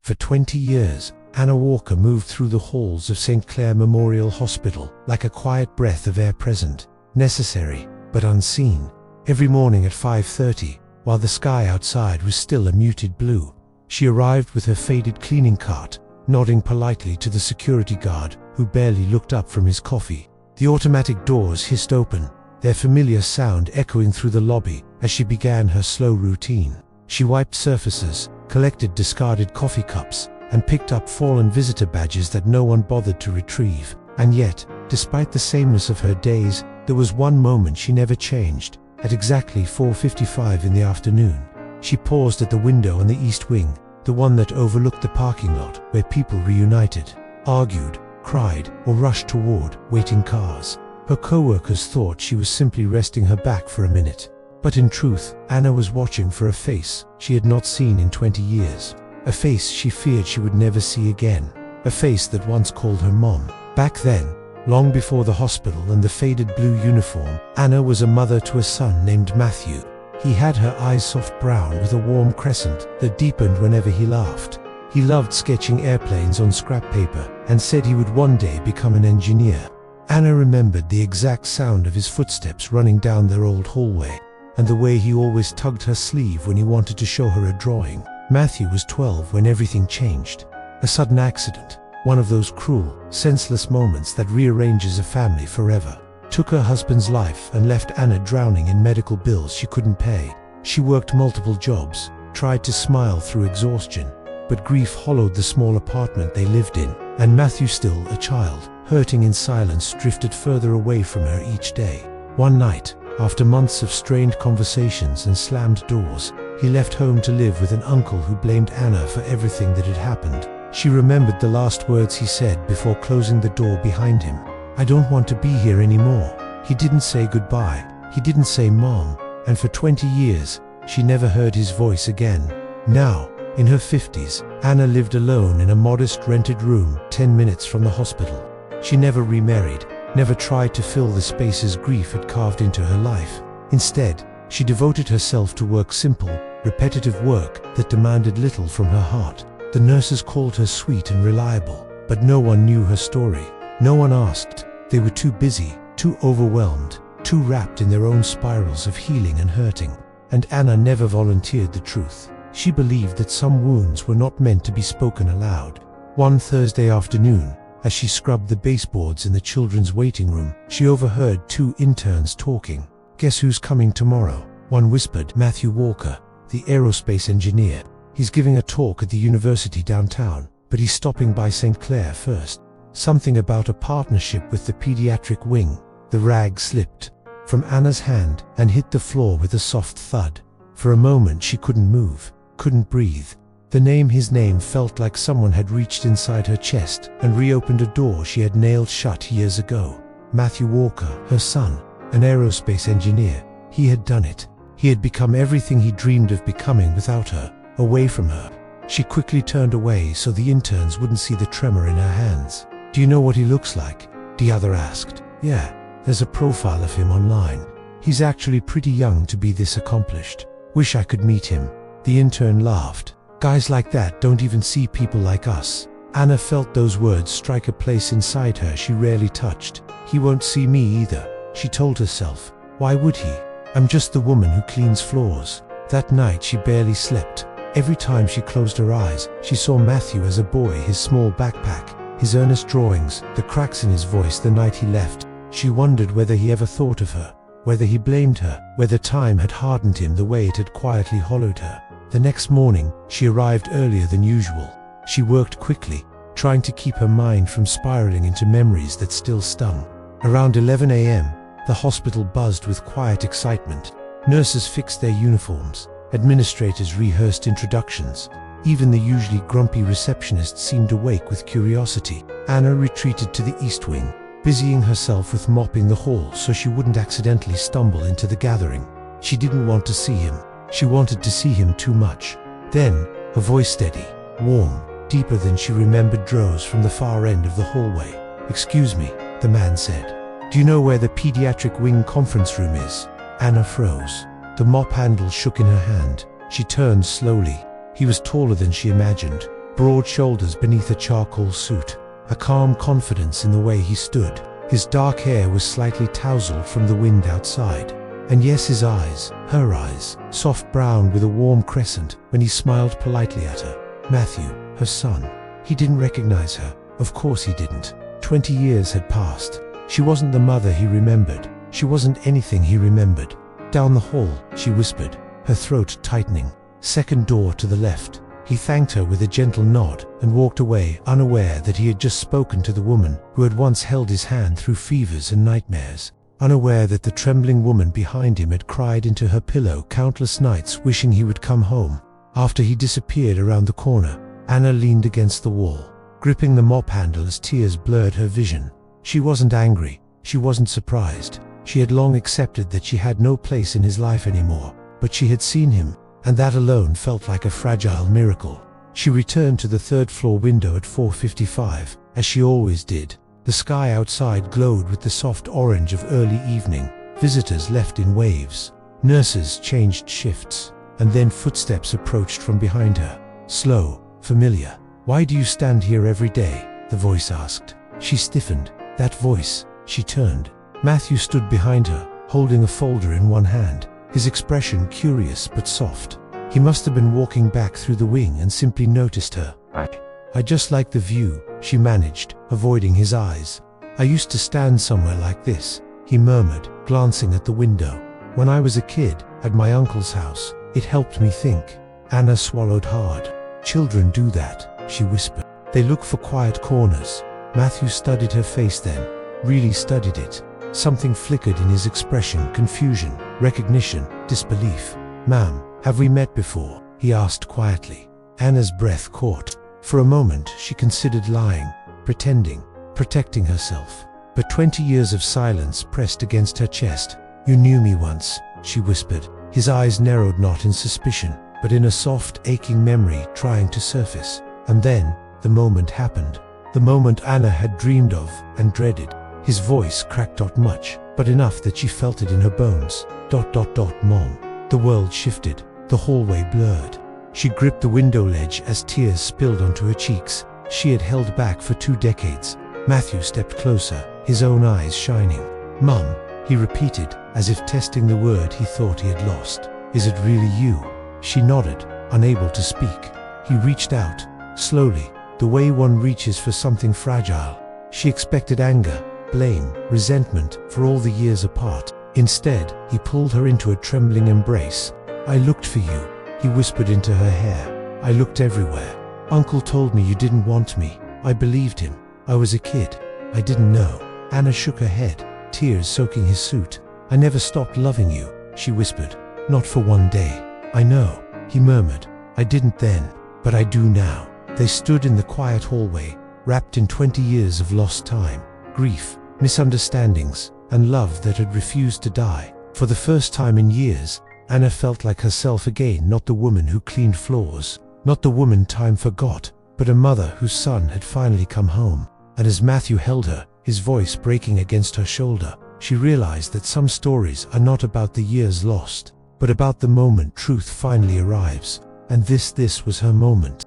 For 20 years, Anna Walker moved through the halls of St. Clair Memorial Hospital like a quiet breath of air, present, necessary, but unseen. Every morning at 5:30, while the sky outside was still a muted blue, she arrived with her faded cleaning cart, nodding politely to the security guard who barely looked up from his coffee. The automatic doors hissed open, their familiar sound echoing through the lobby as she began her slow routine. She wiped surfaces, collected discarded coffee cups, and picked up fallen visitor badges that no one bothered to retrieve. And yet, despite the sameness of her days, there was one moment she never changed. At exactly 4:55 in the afternoon, she paused at the window on the east wing, the one that overlooked the parking lot where people reunited, argued, cried, or rushed toward waiting cars. Her co-workers thought she was simply resting her back for a minute. But in truth, Anna was watching for a face she had not seen in 20 years. A face she feared she would never see again. A face that once called her mom. Back then, long before the hospital and the faded blue uniform, Anna was a mother to a son named Matthew. He had her eyes soft brown with a warm crescent that deepened whenever he laughed. He loved sketching airplanes on scrap paper and said he would one day become an engineer. Anna remembered the exact sound of his footsteps running down their old hallway, and the way he always tugged her sleeve when he wanted to show her a drawing. Matthew was 12 when everything changed. A sudden accident, one of those cruel, senseless moments that rearranges a family forever, took her husband's life and left Anna drowning in medical bills she couldn't pay. She worked multiple jobs, tried to smile through exhaustion, but grief hollowed the small apartment they lived in, and Matthew, still a child, hurting in silence, drifted further away from her each day. One night, after months of strained conversations and slammed doors, he left home to live with an uncle who blamed Anna for everything that had happened. She remembered the last words he said before closing the door behind him. "I don't want to be here anymore." He didn't say goodbye. He didn't say mom. And for 20 years, she never heard his voice again. Now, in her 50s, Anna lived alone in a modest rented room 10 minutes from the hospital. She never remarried, never tried to fill the spaces grief had carved into her life. Instead, she devoted herself to simple, repetitive work that demanded little from her heart. The nurses called her sweet and reliable, but no one knew her story. No one asked. They were too busy, too overwhelmed, too wrapped in their own spirals of healing and hurting. And Anna never volunteered the truth. She believed that some wounds were not meant to be spoken aloud. One Thursday afternoon, as she scrubbed the baseboards in the children's waiting room, she overheard two interns talking. "Guess who's coming tomorrow?" one whispered. "Matthew Walker, the aerospace engineer. He's giving a talk at the university downtown, but he's stopping by St. Clair first." Something about a partnership with the pediatric wing. The rag slipped from Anna's hand and hit the floor with a soft thud. For a moment she couldn't move, couldn't breathe. His name felt like someone had reached inside her chest and reopened a door she had nailed shut years ago. Matthew Walker, her son, an aerospace engineer. He had done it. He had become everything he dreamed of becoming without her, away from her. She quickly turned away so the interns wouldn't see the tremor in her hands. "Do you know what he looks like?" the other asked. "Yeah, there's a profile of him online. He's actually pretty young to be this accomplished. Wish I could meet him." The intern laughed. "Guys like that don't even see people like us." Anna felt those words strike a place inside her she rarely touched. "He won't see me either," she told herself. "Why would he? I'm just the woman who cleans floors." That night she barely slept. Every time she closed her eyes, she saw Matthew as a boy, his small backpack, his earnest drawings, the cracks in his voice the night he left. She wondered whether he ever thought of her, whether he blamed her, whether time had hardened him the way it had quietly hollowed her. The next morning, she arrived earlier than usual. She worked quickly, trying to keep her mind from spiraling into memories that still stung. Around 11 a.m., the hospital buzzed with quiet excitement. Nurses fixed their uniforms. Administrators rehearsed introductions. Even the usually grumpy receptionist seemed awake with curiosity. Anna retreated to the east wing, busying herself with mopping the hall so she wouldn't accidentally stumble into the gathering. She didn't want to see him. She wanted to see him too much. Then, a voice, steady, warm, deeper than she remembered, rose from the far end of the hallway. "Excuse me," the man said. "Do you know where the pediatric wing conference room is?" Anna froze. The mop handle shook in her hand. She turned slowly. He was taller than she imagined, broad shoulders beneath a charcoal suit, a calm confidence in the way he stood. His dark hair was slightly tousled from the wind outside. And yes, his eyes, her eyes, soft brown with a warm crescent when he smiled politely at her. Matthew, her son. He didn't recognize her. Of course he didn't. 20 years had passed. She wasn't the mother he remembered. She wasn't anything he remembered. Down the hall, she whispered, her throat tightening. Second door to the left. He thanked her with a gentle nod and walked away, unaware that he had just spoken to the woman who had once held his hand through fevers and nightmares. Unaware that the trembling woman behind him had cried into her pillow countless nights wishing he would come home. After he disappeared around the corner, Anna leaned against the wall, gripping the mop handle as tears blurred her vision. She wasn't angry. She wasn't surprised. She had long accepted that she had no place in his life anymore. But she had seen him, and that alone felt like a fragile miracle. She returned to the third-floor window at 4:55, as she always did. The sky outside glowed with the soft orange of early evening. Visitors left in waves. Nurses changed shifts. And then footsteps approached from behind her. Slow, familiar. "Why do you stand here every day?" the voice asked. She stiffened. That voice. She turned. Matthew stood behind her, holding a folder in one hand, his expression curious but soft. He must have been walking back through the wing and simply noticed her. I just like the view," she managed, avoiding his eyes. "I used to stand somewhere like this," he murmured, glancing at the window. "When I was a kid, at my uncle's house. It helped me think." Anna swallowed hard. "Children do that," she whispered. "They look for quiet corners." Matthew studied her face then, really studied it. Something flickered in his expression, confusion, recognition, disbelief. "Ma'am, have we met before?" he asked quietly. Anna's breath caught. For a moment she considered lying, pretending, protecting herself. But 20 years of silence pressed against her chest. "You knew me once," she whispered. His eyes narrowed not in suspicion, but in a soft, aching memory trying to surface. And then, the moment happened. The moment Anna had dreamed of and dreaded. His voice cracked not much, but enough that she felt it in her bones. Mom. The world shifted. The hallway blurred. She gripped the window ledge as tears spilled onto her cheeks. She had held back for 2 decades. Matthew stepped closer, his own eyes shining. "Mum," he repeated, as if testing the word he thought he had lost. "Is it really you?" She nodded, unable to speak. He reached out, slowly, the way one reaches for something fragile. She expected anger, blame, resentment for all the years apart. Instead, he pulled her into a trembling embrace. "I looked for you," he whispered into her hair. "I looked everywhere. Uncle told me you didn't want me. I believed him. I was a kid. I didn't know." Anna shook her head, tears soaking his suit. "I never stopped loving you," she whispered. "Not for one day." "I know," he murmured. "I didn't then, but I do now." They stood in the quiet hallway, wrapped in 20 years of lost time, grief, misunderstandings, and love that had refused to die. For the first time in years, Anna felt like herself again, not the woman who cleaned floors, not the woman time forgot, but a mother whose son had finally come home. And as Matthew held her, his voice breaking against her shoulder, she realized that some stories are not about the years lost, but about the moment truth finally arrives. And this was her moment.